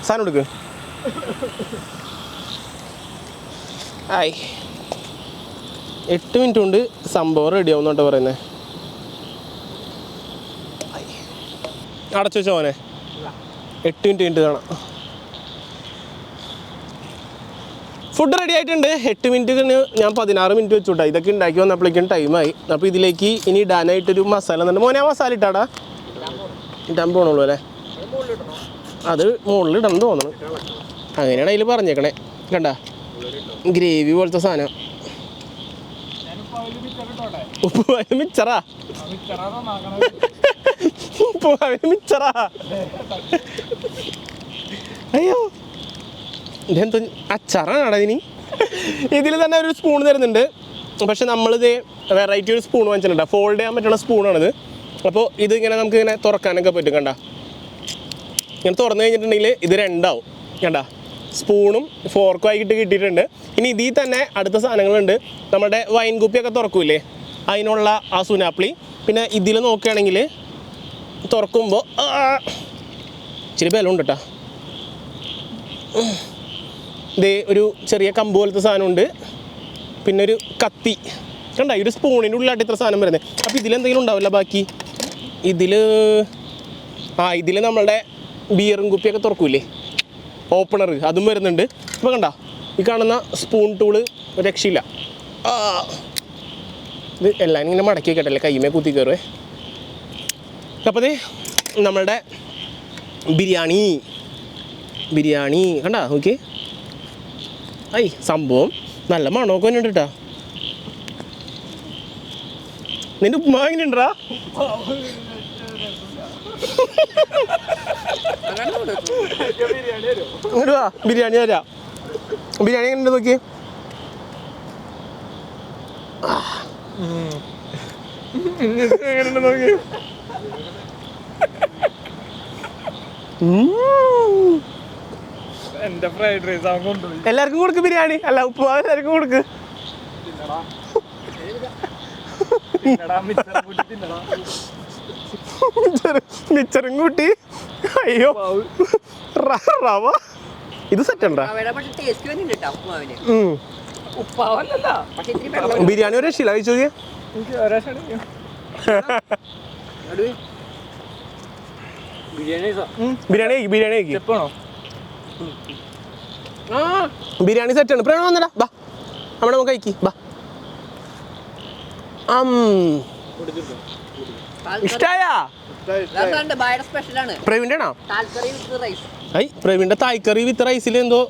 സാധനം എടുക്ക്. 8 മിനിറ്റ് കൊണ്ട് സംഭവം റെഡി ആവുന്നോട്ടോ പറയുന്നത്. അടച്ചു വെച്ചോ മോനെ. 8 മിനിറ്റ് കഴിഞ്ഞിട്ട് കാണാം. ഫുഡ് റെഡി ആയിട്ടുണ്ട്. 8 മിനിറ്റിന് ഞാൻ 16 മിനിറ്റ് വെച്ചുവിട്ടാ. ഇതൊക്കെ ഉണ്ടാക്കി വന്നപ്പോഴേക്കും ടൈമായി. അപ്പോൾ ഇതിലേക്ക് ഇനി ഇടാനായിട്ടൊരു മസാല എന്നുണ്ട്. മോനെ ആ മസാല ഇട്ടാടാ. ഇടാൻ പോകണുള്ളൂ അല്ലേ? അത് മുകളിൽ ഇടണം തോന്നണം. അങ്ങനെയാണ് അതിൽ പറഞ്ഞേക്കണേ. കണ്ട ഗ്രേവി പോലത്തെ സാധനം. ഉപ്പുമാവിന് മിച്ചറാ, ഉപ്പുമാവിന് മിച്ചറാ. അയ്യോ ഇതെന്തോ അച്ചാറാണോ ഇനി? ഇതിൽ തന്നെ ഒരു സ്പൂൺ തരുന്നുണ്ട്. പക്ഷെ നമ്മളിത് വെറൈറ്റി ഒരു സ്പൂൺ വാങ്ങിച്ചിട്ടുണ്ട്. ഫോൾഡ് ചെയ്യാൻ പറ്റുന്ന സ്പൂണാണിത്. അപ്പോൾ ഇത് ഇങ്ങനെ നമുക്ക് ഇങ്ങനെ തുറക്കാനൊക്കെ പറ്റും. കണ്ട ഇങ്ങനെ തുറന്നു കഴിഞ്ഞിട്ടുണ്ടെങ്കിൽ ഇത് രണ്ടാവും. കണ്ട സ്പൂണും ഫോർക്കും ആയിട്ട് കിട്ടിയിട്ടുണ്ട്. ഇനി ഇതിൽ തന്നെ അടുത്ത സാധനങ്ങളുണ്ട്. നമ്മുടെ വൈൻ കുപ്പിയൊക്കെ തുറക്കൂലേ, അതിനുള്ള ആ സുനാപ്പിളി. പിന്നെ ഇതിൽ നോക്കുകയാണെങ്കിൽ തുറക്കുമ്പോൾ ഇച്ചിരി ബലമുണ്ട് കേട്ടോ. ഇത് ഒരു ചെറിയ കമ്പ് പോലത്തെ സാധനമുണ്ട്. പിന്നെ ഒരു കത്തി കണ്ട, ഈ ഒരു സ്പൂണിൻ്റെ ഉള്ളിലായിട്ട് ഇത്ര സാധനം വരുന്നത്. അപ്പോൾ ഇതിലെന്തെങ്കിലും ഉണ്ടാവില്ല ബാക്കി. ഇതിൽ നമ്മളുടെ ബിയറും കുപ്പിയൊക്കെ തുറക്കൂലേ, ഓപ്പണർ, അതും വരുന്നുണ്ട്. ഇപ്പോൾ കണ്ട ഈ കാണുന്ന സ്പൂൺ ടൂള് രക്ഷയില്ല. ഇത് എല്ലാം ഇങ്ങനെ മടക്കി വെക്കട്ടല്ലേ, കൈമേ കുത്തി കയറുവേ. അപ്പോൾ ഇത് നമ്മളുടെ ബിരിയാണി കണ്ട നോക്കി. സംഭവം നല്ല മണമൊക്കെ തന്നെ ഉണ്ട് കേട്ടോ. നിന്റെ ഉപ്പുമാവ് എങ്ങനെ ഉണ്ടാ? ഇങ്ങോട്ട് വാ, ബിരിയാണി തരാം. ബിരിയാണി എങ്ങനെ നോക്കി. എങ്ങനെ നോക്കി. എന്റെ ഫ്രൈഡ് റൈസ് അവൻ കൊണ്ടുപോയി. എല്ലാവർക്കും കൊടുക്ക് ബിരിയാണി. അല്ല ഉപ്പുമാവ് എല്ലാവർക്കും കൊടുക്ക്. മിച്ചറും കൂട്ടി. അയ്യോ റവ ഇത് സെറ്റണ്ടാ. ബിരിയാണി ഒരു രക്ഷയില്ല. കഴിച്ചു നോക്കിയാ ബിരിയാണി സെറ്റാണ്. പ്രേമ വന്നടാ, ബാ അവിടെ നമുക്ക് കഴിക്കി. ബാ ഇഷ്ടായാ? പ്രവീണിന്റെ ആണോ? പ്രവീണിന്റെ തായ്ക്കറി വിത്ത് റൈസിൽ എന്തോ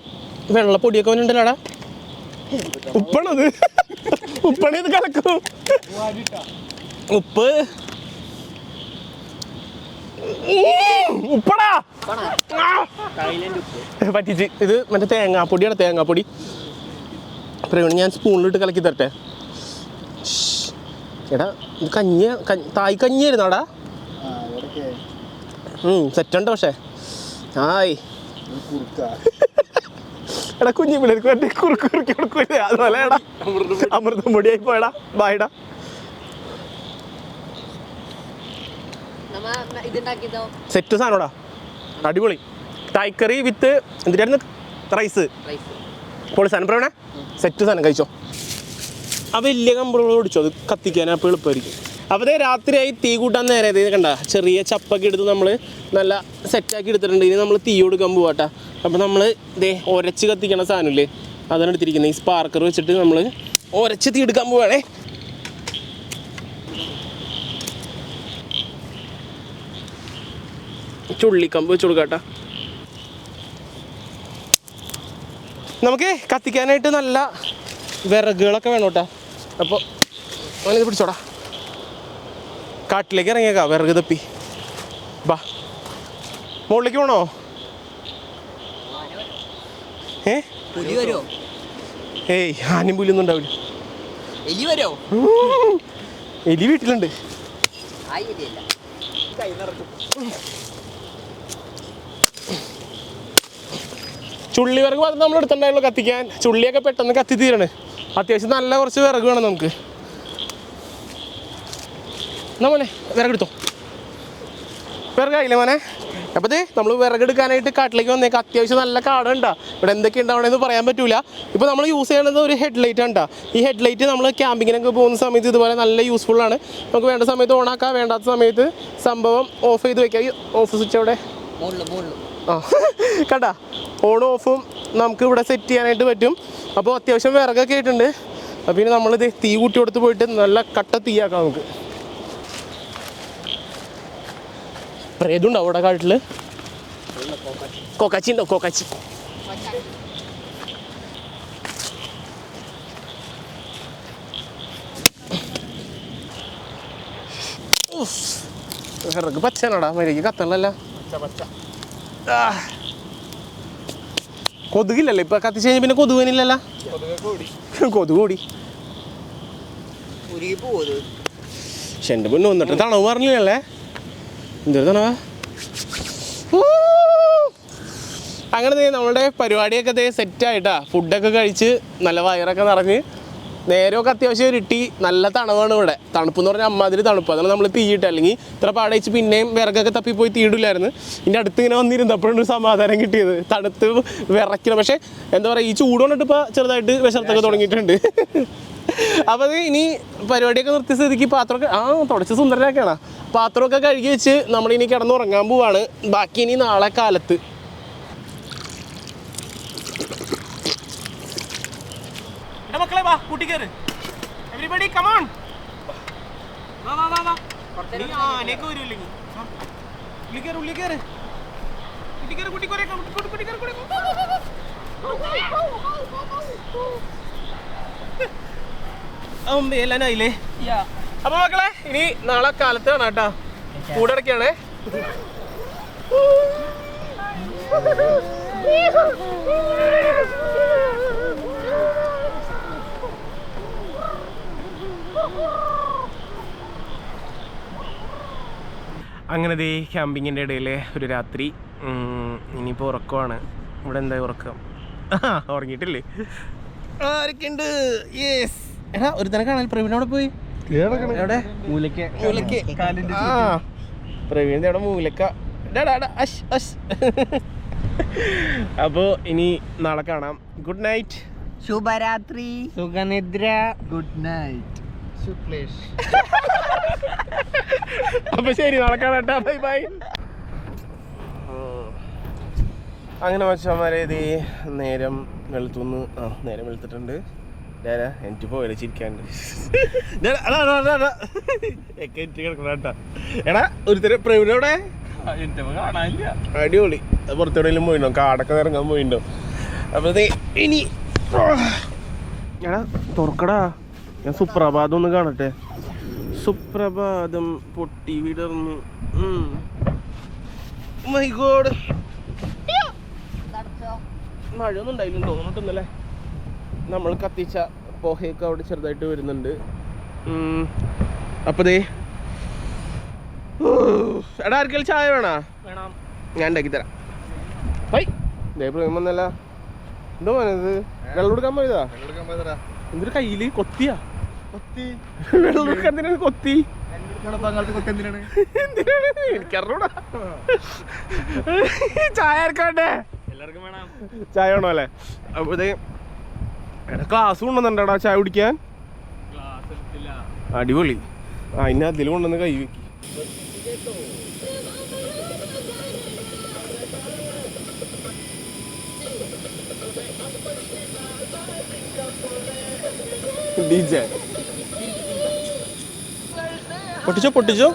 വെള്ളപ്പൊടിയൊക്കെ വന്നിട്ടുണ്ടല്ലോടാ. ഉപ്പാണത്, ഉപ്പാണ് ഇത് കലക്കും. ഉപ്പ് ഉപ്പടാ പറ്റിച്ച്. ഇത് മറ്റേ തേങ്ങാപ്പൊടിയാണ്, തേങ്ങാപ്പൊടി. പ്രവീണ് ഞാൻ സ്പൂണിലിട്ട് കലക്കി തരട്ടെ. എടാ ഇത് തായ് കഞ്ഞിയായിരുന്നാടാ. സെറ്റുണ്ട്. പക്ഷേ എടാ കുഞ്ഞു പിള്ളേർക്ക് മറ്റേ കുറുക്കി കൊടുക്കൂലേ, അതുപോലെ എടാ അമൃതം പൊടിയായി പോയടാ. ബായടാ. സെറ്റ് സാധനോടാ, അടിപൊളി. തായ്ക്കറി വിത്ത് എന്തിനായിരുന്നു റൈസ്, പൊളി സാധനം. പ്രവീണേ സെറ്റ് സാധനം കഴിച്ചോ. ആ വലിയ കമ്പളോട് ഓടിച്ചോ, അത് കത്തിക്കാൻ അപ്പോൾ എളുപ്പമായിരിക്കും. അപ്പോൾ അതേ രാത്രിയായി തീ കൂട്ടാൻ നേരെ കണ്ട ചെറിയ ചപ്പൊക്കെ എടുത്ത് നമ്മൾ നല്ല സെറ്റാക്കി എടുത്തിട്ടുണ്ട്. ഇനി നമ്മൾ തീ കൊടുക്കാൻ പോവാട്ടാ. അപ്പോൾ നമ്മൾ ഇതേ ഒരച്ച് കത്തിക്കണ സാധനമില്ലേ, അതാണ് എടുത്തിരിക്കുന്നത്. ഈ സ്പാർക്കർ വെച്ചിട്ട് നമ്മൾ ഒരച്ച് തീ എടുക്കാൻ പോവാണേ. ചുള്ളിക്കമ്പ് വെച്ച് കൊടുക്കാട്ടാ. നമുക്ക് കത്തിക്കാനായിട്ട് നല്ല വിറകുകളൊക്കെ വേണം കേട്ടോ. അപ്പോൾ അവനിത് പിടിച്ചോടാ, കാട്ടിലേക്ക് ഇറങ്ങിയേക്കാം വിറക് തപ്പി. ബാ മുകളിലേക്ക് പോണോ? ഏയ് ആനും പുലിയൊന്നും ഉണ്ടാവില്ല. എലി വീട്ടിലുണ്ട്. ചുള്ളി വിറക് മാത്രം നമ്മൾ എടുത്തിട്ടുണ്ടായുള്ളൂ കത്തിക്കാൻ. ചുള്ളിയൊക്കെ പെട്ടെന്ന് കത്തി തീരാണ്. അത്യാവശ്യം നല്ല കുറച്ച് വിറക് വേണം നമുക്ക്. മോനെ വിറകെടുത്തോ, വിറകായില്ലേ മോനെ? അപ്പോൾ നമ്മൾ വിറകെടുക്കാനായിട്ട് കാട്ടിലേക്ക് വന്നേക്കാം. അത്യാവശ്യം നല്ല കാടുണ്ടാ. ഇവിടെ എന്തൊക്കെ ഉണ്ടാവണമെന്ന് പറയാൻ പറ്റൂല. ഇപ്പോൾ നമ്മൾ യൂസ് ചെയ്യണത് ഒരു ഹെഡ്ലൈറ്റ് ഉണ്ടാ. ഈ ഹെഡ്ലൈറ്റ് നമ്മൾ ക്യാമ്പിങ്ങിനൊക്കെ പോകുന്ന സമയത്ത് ഇതുപോലെ നല്ല യൂസ്ഫുള്ളാണ്. നമുക്ക് വേണ്ട സമയത്ത് ഓണാക്കാം, വേണ്ടാത്ത സമയത്ത് സംഭവം ഓഫ് ചെയ്ത് വെക്കാം. ഈ ഓഫ് സ്വിച്ച് അവിടെ കണ്ട ഓണും ഓഫും നമുക്ക് ഇവിടെ സെറ്റ് ചെയ്യാനായിട്ട് പറ്റും. അപ്പോൾ അത്യാവശ്യം വിറകൊക്കെ ആയിട്ടുണ്ട്. അപ്പോൾ പിന്നെ നമ്മളിത് തീ കൂട്ടി കൊടുത്ത് പോയിട്ട് നല്ല കട്ട തീയാക്കാം നമുക്ക്. പ്രേതുണ്ടോ അവിടെ കാട്ടിൽ? കോക്കാച്ചി ഉണ്ടോ? കോക്കാച്ചി വിറക് പച്ചനാടാ മര്യാദക്ക് കത്തണല്ല. കൊതുകില്ലല്ലോ ഇപ്പൊ കത്തിച്ച് കഴിഞ്ഞ പിന്നെ കൊതുകനില്ലല്ലോ. കൊതുക് കൂടി പക്ഷെ എൻ്റെ പിന്നെ വന്നിട്ട് തണവ് പറഞ്ഞില്ലല്ലേ. എന്തൊരു തണവാ. അങ്ങനെ നമ്മളുടെ പരിപാടിയൊക്കെ സെറ്റായിട്ടാ. ഫുഡൊക്കെ കഴിച്ച് നല്ല വയറൊക്കെ നിറഞ്ഞ് നേരമൊക്കെ അത്യാവശ്യം ഇരുട്ടി. നല്ല തണവാണ് ഇവിടെ. തണുപ്പെന്ന് പറഞ്ഞാൽ അമ്മാതിരി തണുപ്പ്. അതാണ് നമ്മൾ തീയിട്ട്, അല്ലെങ്കിൽ ഇത്ര പാടയിച്ച് പിന്നെയും വിറകൊക്കെ തപ്പിപ്പോയി തീയിടില്ലായിരുന്നു. ഇതിൻ്റെ അടുത്ത് ഇങ്ങനെ വന്നിരുന്നപ്പോഴൊരു സമാധാനം കിട്ടിയത്. തണുത്ത് വിറയ്ക്കണം. പക്ഷേ എന്താ പറയുക, ഈ ചൂട് കൊണ്ടിട്ട് ഇപ്പോൾ ചെറുതായിട്ട് വിശർത്തൊക്കെ തുടങ്ങിയിട്ടുണ്ട്. അപ്പോൾ അത് ഇനി പരിപാടിയൊക്കെ നിർത്തിയ സ്ഥിതിക്ക് പാത്രമൊക്കെ തുടച്ച് സുന്ദരനാക്കാണ്. പാത്രമൊക്കെ കഴുകി വെച്ച് നമ്മളിനി കിടന്നുറങ്ങാൻ പോവാണ്. ബാക്കി ഇനി നാളെ കാലത്ത്. മക്കളെ വാ, കൂട്ടിക്കേറ്. Everybody come on. വാ വാ വാ വാ. നീ ആനേക്ക് വരൂല്ലെങ്കിൽ ഉള്ളിക്കേറ്. കുട്ടിക്കേറ്. എല്ലാനായില്ലേ? അപ്പൊ മക്കളെ ഇനി നാളെ കാലത്ത് കാണാം കേട്ടാ. കൂടടക്കാണേ. അങ്ങനെ ദേ ക്യാമ്പിങ്ങിൻ്റെ ഇടയിൽ ഒരു രാത്രി. ഇനിയിപ്പോൾ ഉറക്കമാണ്. ഇവിടെ എന്താ ഉറക്കം? ഉറങ്ങിയിട്ടില്ലേ? ആരൊക്കെയുണ്ട്? യെസ്. എടാ ഒരു തന്നെ കാണാൻ പ്രവീൺ അവിടെ പോയി. എവിടെ? മൂലയ്ക്ക്. പ്രവീണിന്റെ അവിടെ മൂലക്ക. അപ്പോൾ ഇനി നാളെ കാണാം. Good night. ശുഭരാത്രി. സുഖനിദ്ര. Good night. സുപ്ലേഷ്. അപ്പൊ ശരി, നാളെ കാണാട്ടാ. Bye bye. അങ്ങനെ മച്ചാന്മാരെ ഇതേ നേരം വെളുത്തുനിന്ന് നേരം വെളുത്തിട്ടുണ്ട്. എനിക്ക് പോയാലും ചിരിക്കാണ്ട് കിടക്കണ. എടാ ഒരുത്തരം പ്രവീണവിടെ അടിപൊളി. പുറത്തെവിടെയെങ്കിലും പോയിണ്ടോ? കാടൊക്കെ ഇറങ്ങാൻ പോയിണ്ടോ? അപ്പൊ ഇനി എടാ തുറക്കടാ. ഞാൻ സുപ്രഭാതം ഒന്ന് കാണട്ടെ. സുപ്രഭാതം പൊട്ടി വിടർന്നു. My God. മഴയൊന്നും ഉണ്ടായില്ല തോന്നിട്ടൊന്നല്ലേ. നമ്മൾ കത്തിച്ച പോഹയൊക്കെ അവിടെ ചെറുതായിട്ട് വരുന്നുണ്ട്. അപ്പൊ ദേ എടാ ആർക്കെങ്കിലും ചായ വേണോ? ഞാൻ ഉണ്ടാക്കി തരാം. ബൈ. ദേ പ്രേമം വന്നല്ല. എന്തോ മോനത് വെള്ളം കൊടുക്കാൻ പോയതാ? എന്തൊരു കയ്യില് കൊത്തിയാ? വെള്ളം കൊടുക്കാൻ എന്തിനാണ് കൊത്തി? എനിക്കറിഞ്ഞൂടാ. ചായ ആർക്കാണ്ടേ? ചായ വേണോ അല്ലേ? അപ്പൊ ഇതേ ക്ലാസ് കൊണ്ടുവന്നിട്ടാ ചായ കുടിക്കാൻ. അടിപൊളി. ഇനി അതിൽ കൊണ്ടുവന്ന് കൈ വെക്കി. പൊട്ടിച്ചോ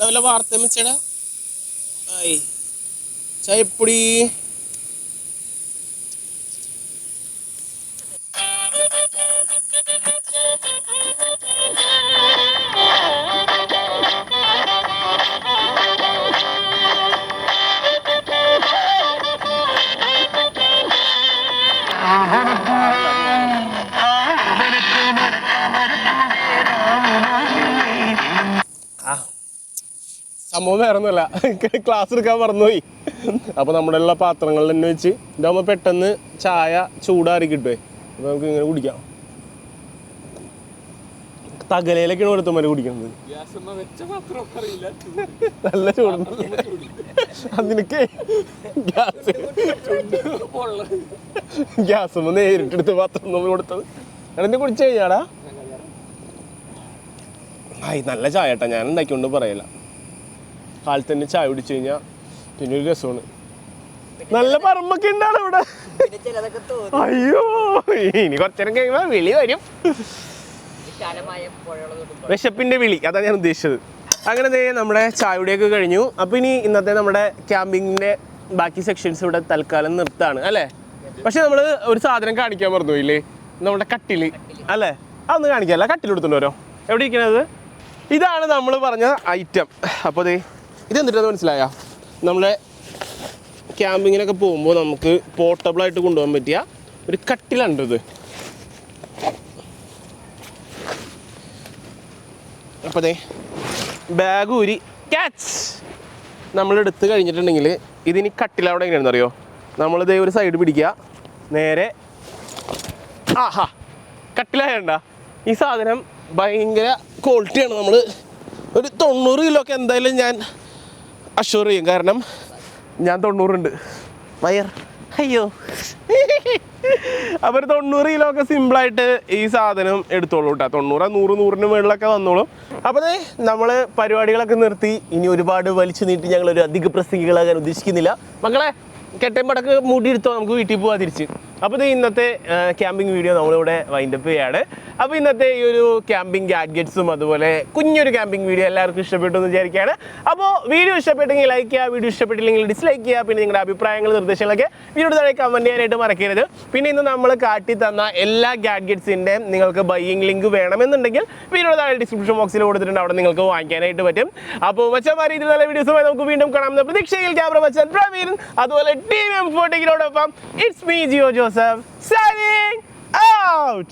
വല്ല വാർത്ത വെച്ചടാ. ചായപ്പൊടി. സംഭവം വേറെ ഒന്നുമല്ല, ക്ലാസ് എടുക്കാൻ മറന്നുപോയി. അപ്പോൾ നമ്മുടെ ഉള്ള പാത്രങ്ങളിൽ തന്നെ വെച്ച് ഇതാകുമ്പോൾ പെട്ടെന്ന് ചായ ചൂടാറി കിട്ടുമേ. അപ്പോൾ നമുക്ക് ഇങ്ങനെ കുടിക്കാം. തകലയിലൊക്കെയാണ് ഒരുത്തന്മാര് കുടിക്കുന്നത്. നല്ല ചൂടുണ്ട്. അതിനൊക്കെ ഗ്യാസ് നേരിട്ടെടുത്ത് പാത്രം നമ്മൾ കൊടുത്തത്. എന്നെ കുടിച്ചു കഴിഞ്ഞാടാ. നല്ല ചായ കേട്ടാ, ഞാൻ ഉണ്ടാക്കിക്കൊണ്ട് പറയല. കാലത്ത് തന്നെ ചായ കുടിച്ചു കഴിഞ്ഞാൽ പിന്നെ ഒരു രസമാണ്. നല്ല പറമ്പൊക്കെ ഉണ്ടാണ് ഇവിടെ. അയ്യോ ഇനി കുറച്ചേരം കഴിയുമ്പോൾ വിളി വരും. വിശപ്പിന്റെ വിളി, അതാണ് ഞാൻ ഉദ്ദേശിച്ചത്. അങ്ങനെ നമ്മുടെ ചായയുടെയൊക്കെ കഴിഞ്ഞു. അപ്പോൾ ഇനി ഇന്നത്തെ നമ്മുടെ ക്യാമ്പിങ്ങിന്റെ ബാക്കി സെക്ഷൻസ് ഇവിടെ തൽക്കാലം നിർത്താണ് അല്ലേ. പക്ഷെ നമ്മൾ ഒരു സാധനം കാണിക്കാൻ മറന്നുപോയില്ലേ, നമ്മുടെ കട്ടില് അല്ലേ. അതൊന്ന് കാണിക്കാമല്ല കട്ടിലെടുത്തുകൊണ്ട് വരോ എവിടെ ഇരിക്കണത് ഇതാണ് നമ്മൾ പറഞ്ഞ ഐറ്റം അപ്പോൾ അതെ ഇതെന്തിട്ടാന്ന് മനസ്സിലായോ നമ്മളെ ക്യാമ്പിങ്ങിനൊക്കെ പോകുമ്പോൾ നമുക്ക് പോർട്ടബിളായിട്ട് കൊണ്ടുപോകാൻ പറ്റിയ ഒരു കട്ടിലുണ്ട് ഇത് അപ്പോൾ അതെ ബാഗ് ഊരി ക്യാച്ച് നമ്മളെടുത്ത് കഴിഞ്ഞിട്ടുണ്ടെങ്കിൽ ഇതിനി കട്ടിലവിടെ എങ്ങനെയാണെന്ന് അറിയോ നമ്മളിതേ ഒരു സൈഡ് പിടിക്കുക നേരെ ആഹാ കട്ടിലായണ്ട ഈ സാധനം ഭയങ്കര ക്വാളിറ്റിയാണ് നമ്മൾ ഒരു 90 കിലോ ഒക്കെ എന്തായാലും ഞാൻ അഷ്യൂർ ചെയ്യും കാരണം ഞാൻ 90 ഉണ്ട് വയർ അയ്യോ അപ്പോൾ ഒരു 90 കിലോ ഒക്കെ സിമ്പിളായിട്ട് ഈ സാധനം എടുത്തോളൂ കേട്ടോ 90 100 മുകളിലൊക്കെ വന്നോളും അപ്പോൾ നമ്മൾ പരിപാടികളൊക്കെ നിർത്തി ഇനി ഒരുപാട് വലിച്ചു നീട്ടി ഞങ്ങളൊരു അധിക പ്രസംഗികളാകാൻ ഉദ്ദേശിക്കുന്നില്ല മക്കളെ കെട്ടയും പടക്ക് മൂടി എടുത്തോ നമുക്ക് വീട്ടിൽ പോകാൻ തിരിച്ച് അപ്പോൾ ഇത് ഇന്നത്തെ ക്യാമ്പിംഗ് വീഡിയോ നമ്മളിവിടെ വൈൻഡപ്പ് ചെയ്യാണ് അപ്പോൾ ഇന്നത്തെ ഈ ഒരു ക്യാമ്പിംഗ് ഗാഡ്ജറ്റ്സും അതുപോലെ കുഞ്ഞൊരു ക്യാമ്പിംഗ് വീഡിയോ എല്ലാവർക്കും ഇഷ്ടപ്പെട്ടു എന്ന് വിചാരിക്കുകയാണ് അപ്പോൾ വീഡിയോ ഇഷ്ടപ്പെട്ടെങ്കിൽ ലൈക്ക് ചെയ്യുക വീഡിയോ ഇഷ്ടപ്പെട്ടില്ലെങ്കിൽ ഡിസ്ലൈക്ക് ചെയ്യുക പിന്നെ നിങ്ങളുടെ അഭിപ്രായങ്ങൾ നിർദ്ദേശങ്ങളൊക്കെ വീഡിയോ താഴെ കമൻറ്റ് ചെയ്യാനായിട്ട് മറക്കരുത് പിന്നെ ഇന്ന് നമ്മൾ കാട്ടി തന്ന എല്ലാ ഗാഡ്ജറ്റ്സിൻ്റെയും നിങ്ങൾക്ക് ബൈയിങ് ലിങ്ക് വേണമെന്നുണ്ടെങ്കിൽ വീഡിയോ താഴെ ഡിസ്ക്രിപ്ഷൻ ബോക്സിൽ കൊടുത്തിട്ടുണ്ട് അവിടെ നിങ്ങൾക്ക് വാങ്ങിക്കാനായിട്ട് പറ്റും അപ്പോൾ മച്ചന്മാർ ഇതിൽ നല്ല വീഡിയോസുമായി നമുക്ക് വീണ്ടും കാണാമെന്ന പ്രതീക്ഷയിൽ ക്യാമറ മച്ചൻ പ്രവീൺ അതുപോലെ team M40 it's me Jio Joseph signing out